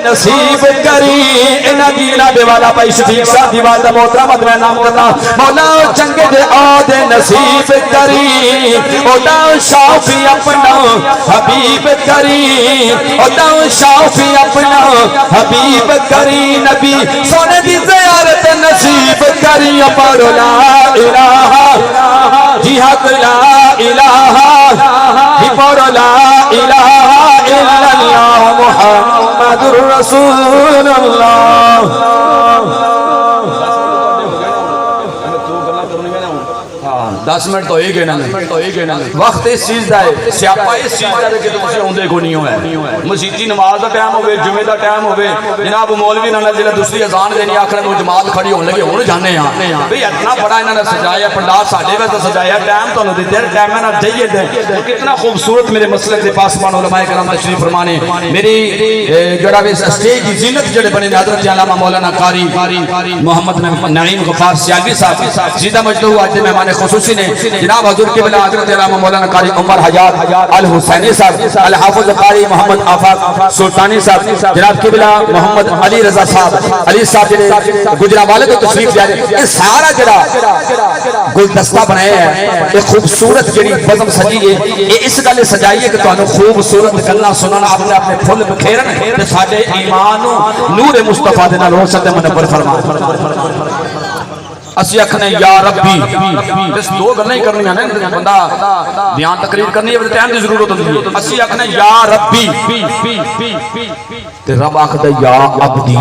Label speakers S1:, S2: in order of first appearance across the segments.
S1: نصیب کری انہ دینا بے والا پائی شفیق صاحب دی والدہ محترمت میں نام کرنا مولا چنگے دے آدھے نصیب کری اولا شافی اپنا حبیب کری اولا شافی اپنا حبیب کری نبی سونے دی زیارت نصیب کری پر لا الہ جی حق لا الہ جی پر لا الہ الا اللہ محمد رسول اللہ 10 منٹ تو ایک ہے نا وقت اس چیز دا ہے سیاپا اس چیز دا ہے کہ تم سے ہوندے کو نہیں ہوئے مسیحی نماز دا ٹائم ہوئے جمعہ دا ٹائم ہوئے جناب مولوی نانا جلہ دوسری اذان دینی آخر وہ جماعت کھڑی ہونے لگے ہونے جانے ہیں بھئی اتنا بڑا انہوں نے سجایا پنڈال ساڑھے ویسے سجایا ٹائم تو انہوں نے ٹائم میں نہ جائیے دے کتنا خوبصورت میرے مسلک دے پاسمان علماء کرام تشریف فرمانے میری جڑا بھی اسٹیج کی زینت جڑے بنے حضرت علامہ مولانا قاری محمد نعیم غفار سیالوی صاحب سیدھا مجدو آج دے مہمان خصوصی نے جناب حضور قبلہ حضرت علامہ مولانا قاری عمر حجات الحسینی صاحب الحافظ قاری محمد آفاق سلطانی صاحب جناب قبلہ محمد علی رضا صاحب علی صاحب جنے گجرہ والے کو تشریف جائے یہ سارا جڑا گلدستہ بنائے ہیں ایک خوبصورت جڑی بزم سجی ہے یہ اس گلے سجائیے کہ تو انہوں خوبصورت گلنا سنانا اپنے اپنے پھول بکھیرن کہ ساڑھے ایمانو نور مصطفیٰ دینا روشت منبر فرما اسی اکھنے یا ربی اس دو گل نہیں کرنی ہے بندہ بیان تقریر کرنی ہے ٹائم دی ضرورت ہوتی ہے اسی اکھنے یا ربی تے رب آکھتا یا عبدی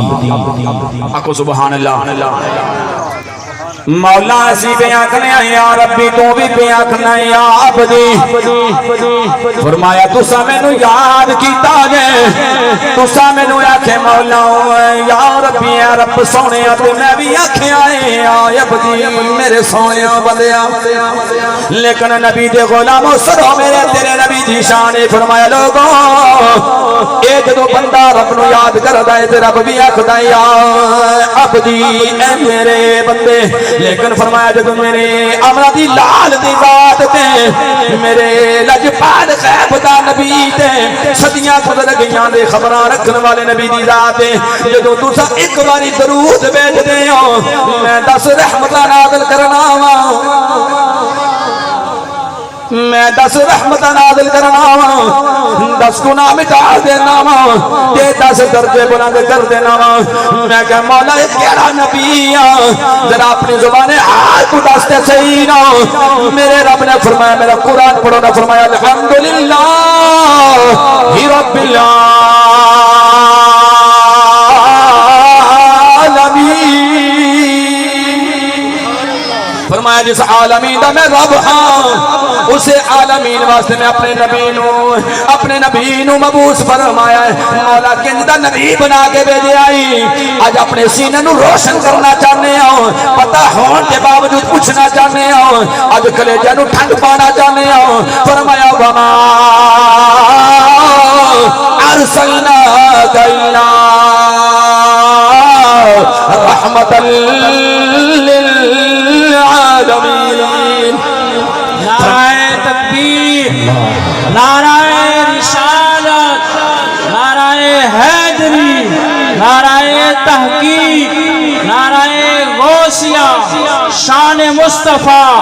S1: آکھو سبحان اللہ مولا اسی پہ آکھنے یا ربی تو بھی پہ آکھنا یا عبدی فرمایا تسا میں نو یاد کیتا جے تسا میں نو آکھے مولا یا ربی یا رب سونے تے میں بھی آکھے آئے یا عبدی میرے سونے بندیا لیکن نبی دے غلاموں سرو میرے تیرے نبی دی شان فرمایا لوگوں اے جدو بندہ رب نو یاد کر دائے تے رب بھی آکھدا یا عبدی اے میرے بندے لیکن فرمایا جب میرے امرہ دی لال دی ذات تے میرے لجپال غیب دا نبی تے صدیاں گزر گئیاں دے خبران رکھن والے نبی دی ذات تے جدو تسا ایک باری درود بیٹھ دے ہو میں 10 رحمتہ نازل کرنا میں 10 رحمتہ نازل کرنا 10 گناہ مٹا دینا تے 10 درجے بلند کر دینا میں کہ مولا ایک کیڑا نبی ذرا اپنی زبان حال کو دستے صحیح نہ میرے رب نے فرمایا میرا قرآن پڑھو نہ فرمایا الحمدللہ رب العالمین فرمایا جس عالمین دا میں رب ہاں اسے عالمین واسطے میں اپنے نبی نو مبعوث فرمایا ہے مولا کنجدہ نبی بنا کے بھیجے آئی آج اپنے سینے نو روشن کرنا چاہنے ہوں پتہ ہون کے باوجود پوچھنا چاہنے ہوں آج کلیجہ نو ٹھنڈ پانا چاہنے ہوں فرمایا وما ارسلناک الا رحمت للعالمین
S2: نعرہ تکبیر نعرہ رسالت نعرہ حیدری نعرہ تحقیق نعرہ غوثیہ شان مصطفیٰ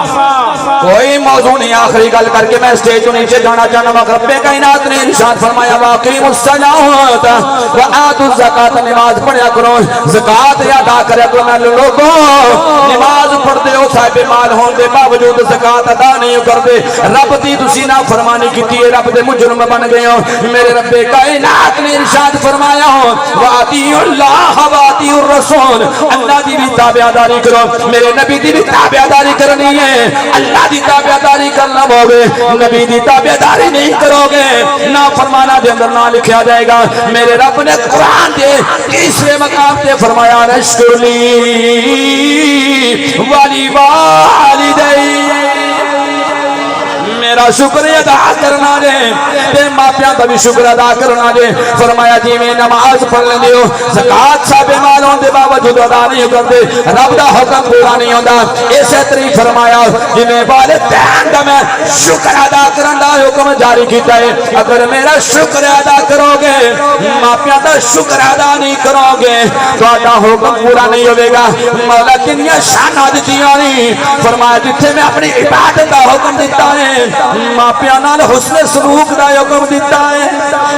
S1: کوئی موضوع نہیں آخری گل کر کے میں اسٹیج کو نیچے جانا چاہنا وقت رب کائنات نے ارشاد فرمایا واقیم الصلاۃ وآتوا الزکاۃ نماز پڑھیا کرو زکات ادا کریا کرو میں لوگوں نماز پڑھتے ہو صاحب مال ہون دے باوجود زکات ادا نہیں کرتے رب دی تسی نا فرمانی کیتی ہے رب دے مجرم بن گئے ہو میرے رب کائنات نے ارشاد فرمایا ہو واطیعوا اللہ واطیعوا الرسول اللہ دی بھی تابعداری کرو میرے نبی دی بھی تابعداری کرنی ہے اللہ دی تابعداری کرنا ہوگے نبی دی تابعداری نہیں کرو گے نا فرمانا دے اندر نہ لکھیا جائے گا میرے رب نے قرآن دے تیسرے مقام تے فرمایا نشکر لی والی والدی میرا شکر ادا کرنا جے تے ماپیاں دا بھی شکر ادا کرنا جے فرمایا جی میں نماز پڑھ لیندے ہو زکات صاحب مال ہون دے باوجود ادا نہیں کردے رب دا حکم پورا نہیں ہوندا اسی طرح فرمایا جی میں والدین دا میں شکر ادا کرن دا حکم جاری کیتا ہے اگر میرا شکر ادا کرو گے ماپیاں دا شکر ادا نہیں کرو گے تہاڈا حکم پورا نہیں ہوے گا مولا کنیاں شاناں دتیاں نہیں فرمایا جتھے میں اپنی عبادت دا حکم دیتا ہے ماپیاں نال حسن سلوک دا حکم دیتا ہے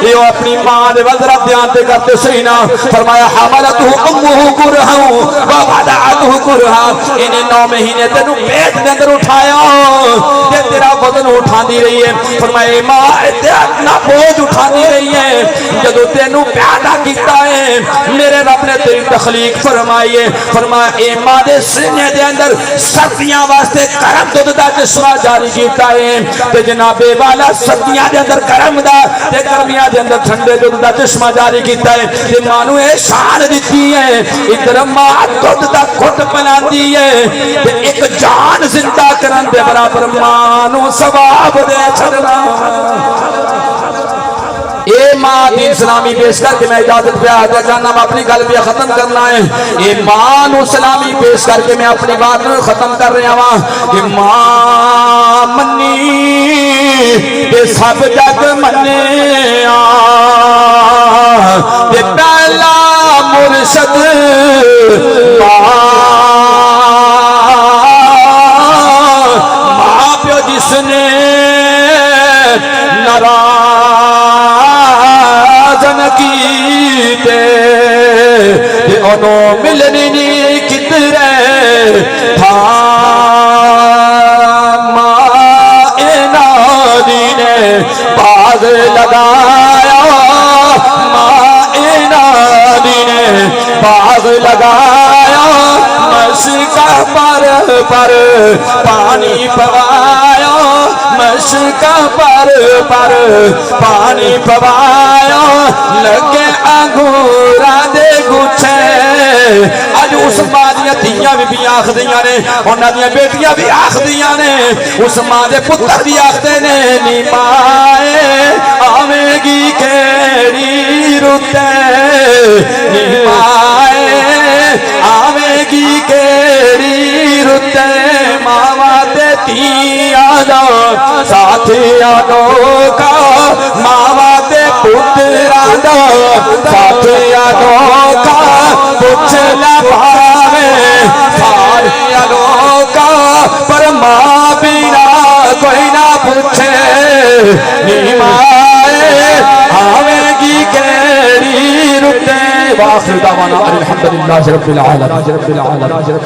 S1: یہ اپنی ماں دے وزرا دھیان تے کرتے صحیح نہ فرمایا حملته امه کرہا ووضعته کرہا انہیں 9 مہینے تینوں پیٹ دے اندر اٹھایا تے تیرا وزن اٹھاندی رہی ہے فرمایا ماں اتنا بوجھ اٹھاندی رہی ہے جدوں تینوں پیدا کیتا ہے میرے رب نے تیری تخلیق فرمائی ہے فرمایا اے ماں دے سینے دے اندر سردیاں واسطے گرم دودھ دا چشمہ جاری کیتا ہے تے جناب والا سردیاں دے اندر گرم دا تے گرمیاں دے اندر ٹھنڈے دودھ دا چشمہ جاری کیتا ہے تے ماں نوں اے شان دتی ہے ادھر ماں دودھ دا گھٹ پلاندی ہے تے ایک جان زندہ کرن دے برابر ماں نوں ثواب دے چھڑنا اے ماں دین سلامی پیش کر کے میں اجازت پہ آدھا جانا میں اپنی گل پہ ختم کرنا ہے اے ماں نو سلامی پیش کر کے میں اپنی بات نو ختم کر رہا ہوں کہ ماں منی تے سب جگ منیا تے پہلا مرشد ماں پیو جس نے کیتے تے انہوں ملنی نہیں کدرے تھا ماں نادی نے باغ لگایا ماں نادی نے باغ لگایا مشکا پر پانی پوایا مشکا پر پانی پوایا لگے انگورا دے گچھے اج اس ماں دیاں دھیاں بھی آکھدیاں نے انہاں دیاں بیٹیاں بھی آکھدیاں نے اس ماں دے پتر بھی آکھدے نے نی مائے آویں گی کیڑی رتے نی مائے آویں گی کیڑی رتے ماوا تے تھیاں دا ساتھیاں نوکا ماوا تے پتراں دا ساتھیاں نوکا پوچھ لبھاوے سارے نوکا پر ماں بنا کوئی نہ پوچھے نی مائے آویں گی کیڑی رتے واخر دعوانا الحمدللہ رب العالمین